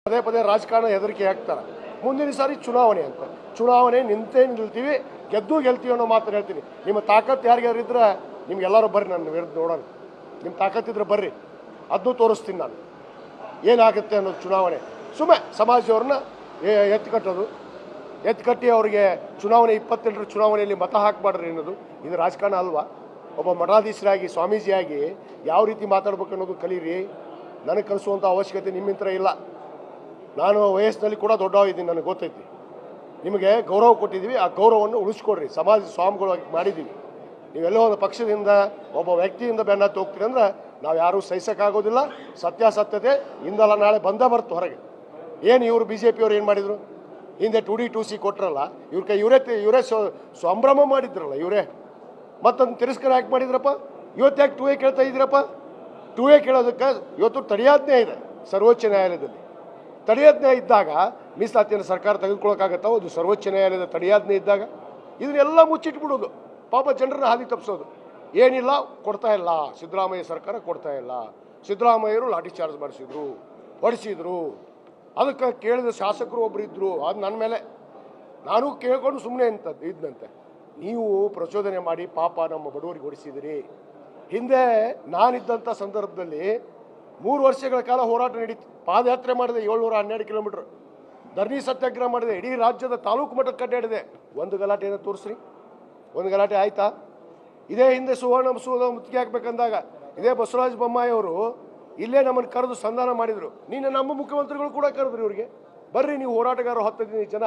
ಪದೇ ಪದೇ ರಾಜಕಾರಣ ಹೆದರಿಕೆ ಹಾಕ್ತಾರೆ. ಮುಂದಿನ ಸಾರಿ ಚುನಾವಣೆ ಅಂತ, ಚುನಾವಣೆ ನಿಂತೇ ನಿಲ್ತೀವಿ, ಗೆಲ್ತೀವಿ ಅನ್ನೋ ಮಾತನ್ನು ಹೇಳ್ತೀನಿ. ನಿಮ್ಮ ತಾಕತ್ತು ಯಾರಿಗಾರು ಇದ್ರೆ ನಿಮ್ಗೆಲ್ಲರೂ ಬರ್ರಿ, ನನ್ನ ವಿರುದ್ಧ ನೋಡೋಣ. ನಿಮ್ಮ ತಾಕತ್ತಿದ್ರೆ ಬರ್ರಿ, ಅದನ್ನೂ ತೋರಿಸ್ತೀನಿ ನಾನು ಏನಾಗುತ್ತೆ ಅನ್ನೋದು. ಚುನಾವಣೆ ಸುಮ್ಮನೆ ಸಮಾಜದವ್ರನ್ನ ಎತ್ಕಟ್ಟಿ ಅವರಿಗೆ ಚುನಾವಣೆ 27ರ ಚುನಾವಣೆಯಲ್ಲಿ ಮತ ಹಾಕಬಾರ್ರಿ ಅನ್ನೋದು ಇದು ರಾಜಕಾರಣ ಅಲ್ವಾ? ಒಬ್ಬ ಮಠಾಧೀಶರಾಗಿ ಸ್ವಾಮೀಜಿಯಾಗಿ ಯಾವ ರೀತಿ ಮಾತಾಡ್ಬೇಕು ಅನ್ನೋದು ಕಲೀರಿ. ನನಗೆ ಕಲಿಸುವಂಥ ಅವಶ್ಯಕತೆ ನಿಮ್ಮಿಂತ್ರ ಇಲ್ಲ. ನಾನು ವಯಸ್ಸಿನಲ್ಲಿ ಕೂಡ ದೊಡ್ಡವಾಗಿದ್ದೀನಿ, ನನಗೆ ಗೊತ್ತೈತಿ. ನಿಮಗೆ ಗೌರವ ಕೊಟ್ಟಿದ್ದೀವಿ, ಆ ಗೌರವವನ್ನು ಉಳಿಸ್ಕೊಡ್ರಿ. ಸಮಾಜ ಸ್ವಾಮಿಗಳಾಗಿ ಮಾಡಿದ್ದೀವಿ. ನೀವೆಲ್ಲೋ ಒಂದು ಪಕ್ಷದಿಂದ ಒಬ್ಬ ವ್ಯಕ್ತಿಯಿಂದ ಬೆನ್ನತ್ತಿ ಹೋಗ್ತೀರಿ ಅಂದ್ರೆ ನಾವು ಯಾರೂ ಸಹಿಸೋಕ್ಕಾಗೋದಿಲ್ಲ. ಸತ್ಯಾಸತ್ಯತೆ ಇಂದಲ್ಲ ನಾಳೆ ಬರ್ತು ಹೊರಗೆ. ಏನು ಇವರು BJP ಅವ್ರು ಏನು ಮಾಡಿದರು? ಹಿಂದೆ 2D 2C ಕೊಟ್ಟರಲ್ಲ, ಇವರೇ ಸಂಭ್ರಮ ಮಾಡಿದ್ರಲ್ಲ ಇವರೇ. ಮತ್ತೊಂದು ತಿರಸ್ಕಾರ ಯಾಕೆ ಮಾಡಿದ್ರಪ್ಪ? ಇವತ್ತು ಯಾಕೆ 2A ಕೇಳ್ತಾ ಇದ್ದೀರಪ್ಪ? 2A ಕೇಳೋದಕ್ಕೆ ಇವತ್ತು ತಡೆಯಾಜ್ಞೆ ಇದೆ ಸರ್ವೋಚ್ಚ ನ್ಯಾಯಾಲಯದಲ್ಲಿ. ತಡೆಯಾಜ್ಞೆ ಇದ್ದಾಗ ಮೀಸಲಾತಿಯನ್ನು ಸರ್ಕಾರ ತೆಗೆದುಕೊಳ್ಳೋಕ್ಕಾಗತ್ತಾ? ಒಂದು ಸರ್ವೋಚ್ಚ ನ್ಯಾಯಾಲಯದ ತಡೆಯಾಜ್ಞೆ ಇದ್ದಾಗ ಇದನ್ನೆಲ್ಲ ಮುಚ್ಚಿಟ್ಬಿಡೋದು, ಪಾಪ ಜನರನ್ನ ಹಾದಿ ತಪ್ಪಿಸೋದು. ಏನಿಲ್ಲ, ಕೊಡ್ತಾ ಇಲ್ಲ, ಸಿದ್ದರಾಮಯ್ಯ ಸರ್ಕಾರ ಕೊಡ್ತಾ ಇಲ್ಲ. ಸಿದ್ದರಾಮಯ್ಯರು ಲಾಠಿ ಚಾರ್ಜ್ ಮಾಡಿಸಿದ್ರು, ಹೊಡಿಸಿದ್ರು. ಅದಕ್ಕೆ ಕೇಳಿದ ಶಾಸಕರು ಒಬ್ಬರು ಇದ್ದರು. ಅದು ನನ್ನ ಮೇಲೆ ನಾನು ಕೇಳ್ಕೊಂಡು ಸುಮ್ಮನೆ ಇದ್ದಂತೆ. ನೀವು ಪ್ರಚೋದನೆ ಮಾಡಿ ಪಾಪ ನಮ್ಮ ಬಡವರಿಗೆ ಹೊಡಿಸಿದಿರಿ. ಹಿಂದೆ ನಾನಿದ್ದಂಥ ಸಂದರ್ಭದಲ್ಲಿ 3 ವರ್ಷಗಳ ಕಾಲ ಹೋರಾಟ ನಡೀತು. ಪಾದಯಾತ್ರೆ ಮಾಡಿದೆ 712 ಕಿಲೋಮೀಟ್ರ್, ಧರಣಿ ಸತ್ಯಾಗ್ರಹ ಮಾಡಿದೆ, ಇಡೀ ರಾಜ್ಯದ ತಾಲೂಕು ಮಟ್ಟಕ್ಕೆ ಅಡ್ಡಾಡಿದೆ. ಒಂದು ಗಲಾಟೆಯನ್ನು ತೋರಿಸ್ರಿ, ಒಂದು ಗಲಾಟೆ ಆಯ್ತಾ? ಇದೇ ಹಿಂದೆ ಸುವರ್ಣ ಮುತ್ತಿಗೆ ಹಾಕ್ಬೇಕಂದಾಗ ಇದೇ ಬಸವರಾಜ ಬೊಮ್ಮಾಯಿ ಅವರು ಇಲ್ಲೇ ನಮ್ಮನ್ನು ಕರೆದು ಸಂಧಾನ ಮಾಡಿದರು. ನೀನು ನಮ್ಮ ಮುಖ್ಯಮಂತ್ರಿಗಳು ಕೂಡ ಕರೆದ್ರಿ ಇವ್ರಿಗೆ, ಬರ್ರಿ ನೀವು ಹೋರಾಟಗಾರರು 10 ಜನ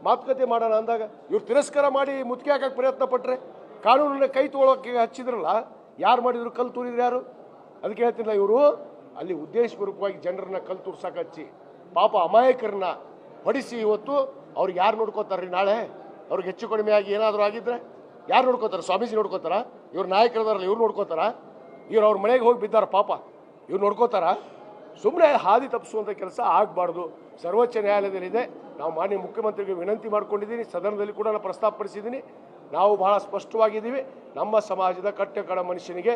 ಮಾತುಕತೆ ಮಾಡೋಣ ಅಂದಾಗ ಇವ್ರು ತಿರಸ್ಕಾರ ಮಾಡಿ ಮುತ್ತಿಗೆ ಹಾಕಕ್ಕೆ ಪ್ರಯತ್ನ ಪಟ್ಟರೆ, ಕಾನೂನನ್ನ ಕೈ ತೊಗೊಳಕ್ಕೆ ಹಚ್ಚಿದ್ರಲ್ಲ, ಯಾರು ಮಾಡಿದ್ರು? ಕಲ್ಲು ತೂರಿದ್ರು ಯಾರು? ಅದಕ್ಕೆ ಹೇಳ್ತಿಲ್ಲ, ಇವರು ಅಲ್ಲಿ ಉದ್ದೇಶಪೂರ್ವಕವಾಗಿ ಜನರನ್ನ ಕಲ್ಲು ತೂರ್ಸಕ್ಕೆ ಹಚ್ಚಿ ಪಾಪ ಅಮಾಯಕರನ್ನ ಹೊಡಿಸಿ ಇವತ್ತು ಅವ್ರಿಗೆ ಯಾರು ನೋಡ್ಕೋತಾರ್ರಿ? ನಾಳೆ ಅವ್ರಿಗೆ ಹೆಚ್ಚು ಕಡಿಮೆ ಆಗಿ ಏನಾದರೂ ಆಗಿದ್ರೆ ಯಾರು ನೋಡ್ಕೋತಾರೆ? ಸ್ವಾಮೀಜಿ ನೋಡ್ಕೋತಾರ? ಇವ್ರು ನಾಯಕರದಾರಲ್ಲ, ಇವ್ರು ನೋಡ್ಕೋತಾರ? ಇವ್ರು ಅವ್ರ ಮನೆಗೆ ಹೋಗಿ ಬಿದ್ದಾರ ಪಾಪ, ಇವ್ರು ನೋಡ್ಕೋತಾರ? ಸುಮ್ಮನೆ ಹಾದಿ ತಪ್ಪಿಸುವಂಥ ಕೆಲಸ ಆಗಬಾರ್ದು. ಸರ್ವೋಚ್ಚ ನ್ಯಾಯಾಲಯದಲ್ಲಿದೆ. ನಾವು ಮಾನ್ಯ ಮುಖ್ಯಮಂತ್ರಿಗೆ ವಿನಂತಿ ಮಾಡ್ಕೊಂಡಿದ್ದೀನಿ, ಸದನದಲ್ಲಿ ಕೂಡ ನಾನು ಪ್ರಸ್ತಾಪಪಡಿಸಿದ್ದೀನಿ. ನಾವು ಬಹಳ ಸ್ಪಷ್ಟವಾಗಿದ್ದೀವಿ. ನಮ್ಮ ಸಮಾಜದ ಕಟ್ಟ ಮನುಷ್ಯನಿಗೆ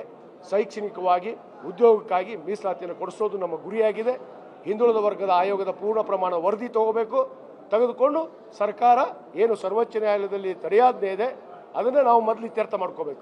ಶೈಕ್ಷಣಿಕವಾಗಿ, ಉದ್ಯೋಗಕ್ಕಾಗಿ ಮೀಸಲಾತಿಯನ್ನು ಕೊಡಿಸೋದು ನಮ್ಮ ಗುರಿಯಾಗಿದೆ. ಹಿಂದುಳಿದ ವರ್ಗದ ಆಯೋಗದ ಪೂರ್ಣ ಪ್ರಮಾಣ ವರದಿ ತೆಗೆದುಕೊಂಡು ಸರ್ಕಾರ ಏನು ಸರ್ವೋಚ್ಚ ನ್ಯಾಯಾಲಯದಲ್ಲಿ ತಡೆಯಾಜ್ಞೆ ಇದೆ ಅದನ್ನು ನಾವು ಮೊದಲು ಇತ್ಯರ್ಥ ಮಾಡ್ಕೋಬೇಕು.